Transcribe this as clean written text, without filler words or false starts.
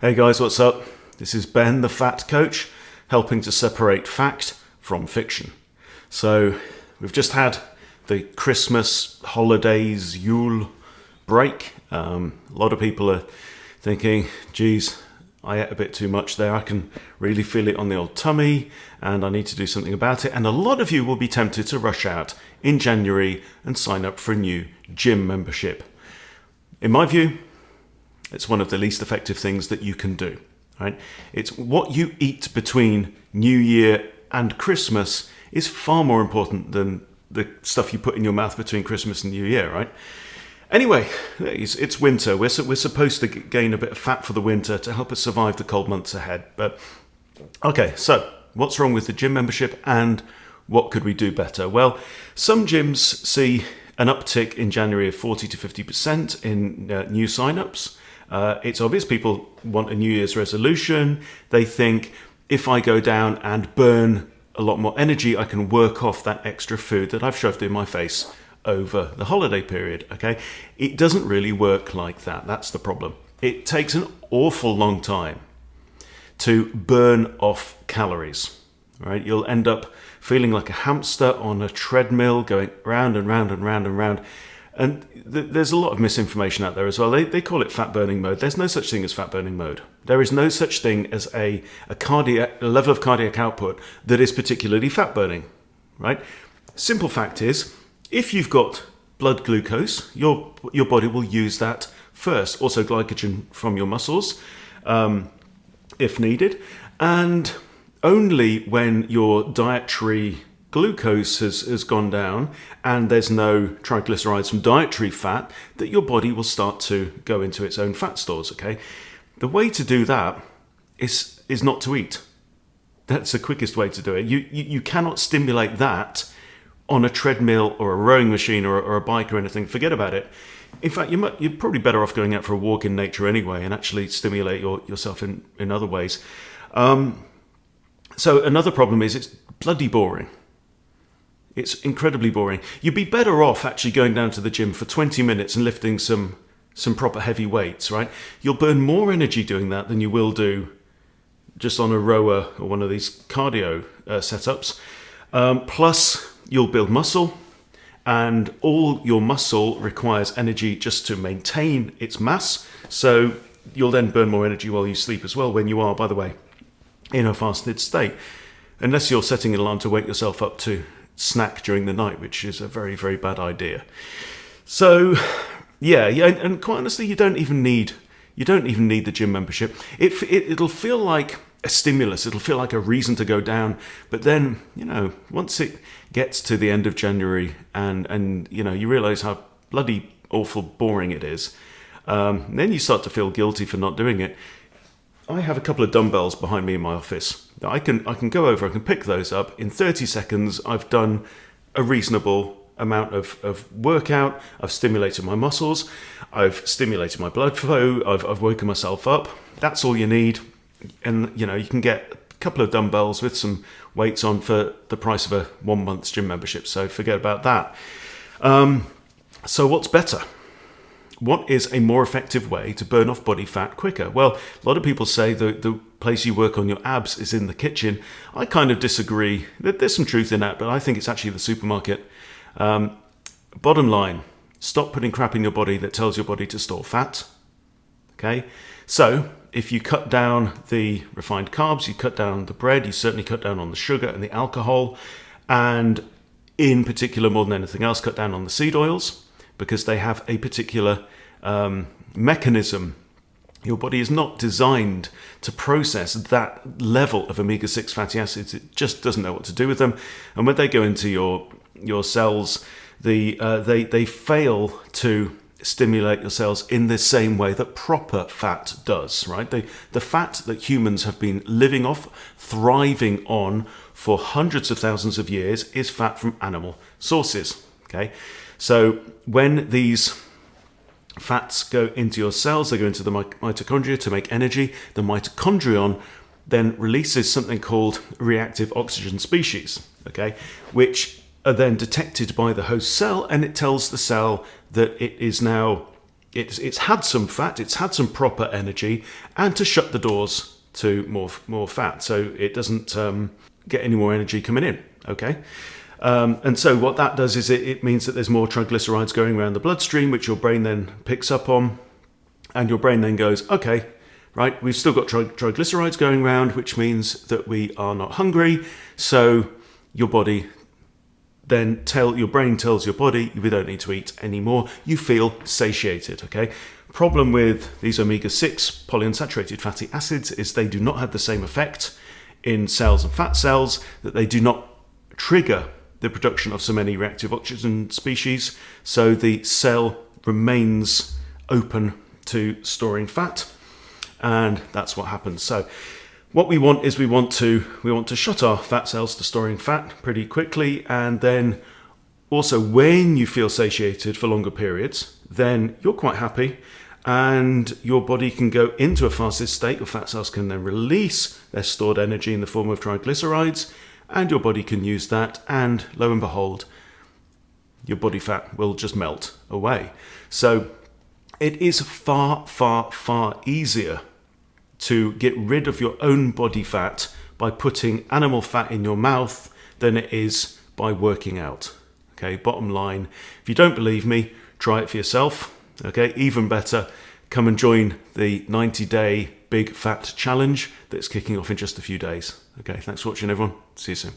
Hey guys, what's up? This is Ben, the Fat Coach, helping to separate fact from fiction. So, we've just had the Christmas holidays, Yule break. A lot of people are thinking, geez, I ate a bit too much there. I can really feel it on the old tummy and I need to do something about it. And a lot of you will be tempted to rush out in January and sign up for a new gym membership. In my view, it's one of the least effective things that you can do, right? It's what you eat between New Year and Christmas is far more important than the stuff you put in your mouth between Christmas and New Year, right? Anyway, it's winter. We're supposed to gain a bit of fat for the winter to help us survive the cold months ahead. But okay, so what's wrong with the gym membership and what could we do better? Well, some gyms see an uptick in January of 40 to 50% in new signups. It's obvious people want a New Year's resolution. They think if I go down and burn a lot more energy, I can work off that extra food that I've shoved in my face over the holiday period. Okay, it doesn't really work like that. That's the problem. It takes an awful long time to burn off calories. Right, you'll end up feeling like a hamster on a treadmill, going round and round and round and round. And there's a lot of misinformation out there as well. They call it fat burning mode. There's no such thing as fat burning mode. There is no such thing as a level of cardiac output that is particularly fat burning, right? Simple fact is, if you've got blood glucose, your body will use that first. Also glycogen from your muscles, if needed. And only when your dietary glucose has gone down and there's no triglycerides from dietary fat, that your body will start to go into its own fat stores, okay? The way to do that is not to eat. That's the quickest way to do it. You cannot stimulate that on a treadmill or a rowing machine or a bike or anything. Forget about it. In fact, you're probably better off going out for a walk in nature anyway and actually stimulate yourself in other ways. So another problem is it's bloody boring. It's incredibly boring. You'd be better off actually going down to the gym for 20 minutes and lifting some proper heavy weights, right? You'll burn more energy doing that than you will do just on a rower or one of these cardio setups. Plus, you'll build muscle, and all your muscle requires energy just to maintain its mass. So you'll then burn more energy while you sleep as well, when you are, by the way, in a fasted state. Unless you're setting an alarm to wake yourself up to snack during the night, which is a very, very bad idea. So yeah, and quite honestly, you don't even need the gym membership. It'll feel like a stimulus. It'll feel like a reason to go down. But then, once it gets to the end of January and you realize how bloody awful boring it is, then you start to feel guilty for not doing it. I have a couple of dumbbells behind me in my office. I can go over, I can pick those up. In 30 seconds, I've done a reasonable amount of workout. I've stimulated my muscles. I've stimulated my blood flow. I've woken myself up. That's all you need. And, you can get a couple of dumbbells with some weights on for the price of a 1 month's gym membership. So forget about that. So what's better? What is a more effective way to burn off body fat quicker? Well, a lot of people say the place you work on your abs is in the kitchen. I kind of disagree. There's some truth in that, but I think it's actually the supermarket. Bottom line, stop putting crap in your body that tells your body to store fat. Okay? So, if you cut down the refined carbs, you cut down the bread, you certainly cut down on the sugar and the alcohol, and in particular, more than anything else, cut down on the seed oils, because they have a particular mechanism. Your body is not designed to process that level of omega-6 fatty acids. It just doesn't know what to do with them. And when they go into your cells, they fail to stimulate your cells in the same way that proper fat does, right? The fat that humans have been living off, thriving on for hundreds of thousands of years is fat from animal sources, okay? So when these fats go into your cells, they go into the mitochondria to make energy. The mitochondrion then releases something called reactive oxygen species, okay, which are then detected by the host cell, and it tells the cell that it is now it's had some fat, it's had some proper energy, and to shut the doors to more fat, so it doesn't get any more energy coming in. Okay, and so what that does is it means that there's more triglycerides going around the bloodstream, which your brain then picks up on, and your brain then goes, okay, right, we've still got triglycerides going around, which means that we are not hungry. So your body then your brain tells your body, we don't need to eat anymore. You feel satiated, okay? Problem with these omega-6 polyunsaturated fatty acids is they do not have the same effect in cells and fat cells, that they do not trigger the production of so many reactive oxygen species. So the cell remains open to storing fat, and that's what happens. So what we want is we want to shut our fat cells to storing fat pretty quickly, and then also when you feel satiated for longer periods, then you're quite happy and your body can go into a fasted state. Your fat cells can then release their stored energy in the form of triglycerides, and your body can use that, and lo and behold, your body fat will just melt away. So it is far, far, far easier to get rid of your own body fat by putting animal fat in your mouth than it is by working out. Okay, bottom line, if you don't believe me, try it for yourself. Okay, even better, come and join the 90-day Big Fat Challenge that's kicking off in just a few days. Okay, thanks for watching, everyone. See you soon.